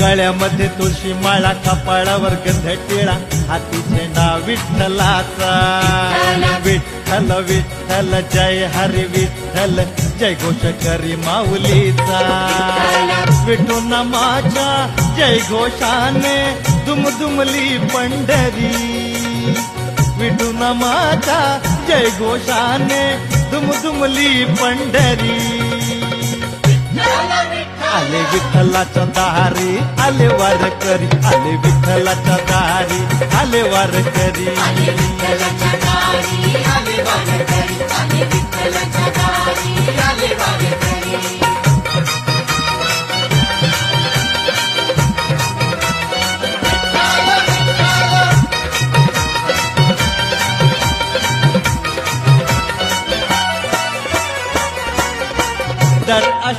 गळ्यामध्ये तुळशी माळा, कपाळावर गंध टिळा, हाती झेंडा विठ्ठलाचा. विठ्ठल विठ्ठल जय हरी विठ्ठल, जय घोष करी माऊलीचा. विठू नामाच्या जय घोषाने दुमदुमली पंढरी. विठू नामाच्या जय घोषाने दुमदुमली पंढरी. आले विठ्ठलाच्या दारी आले वारकरी, आले विठ्ठलाच्या दारी आले वारकरी. आले विठ्ठलाच्या दारी आले वारकरी, आले विठ्ठलाच्या दारी आले वारकरी.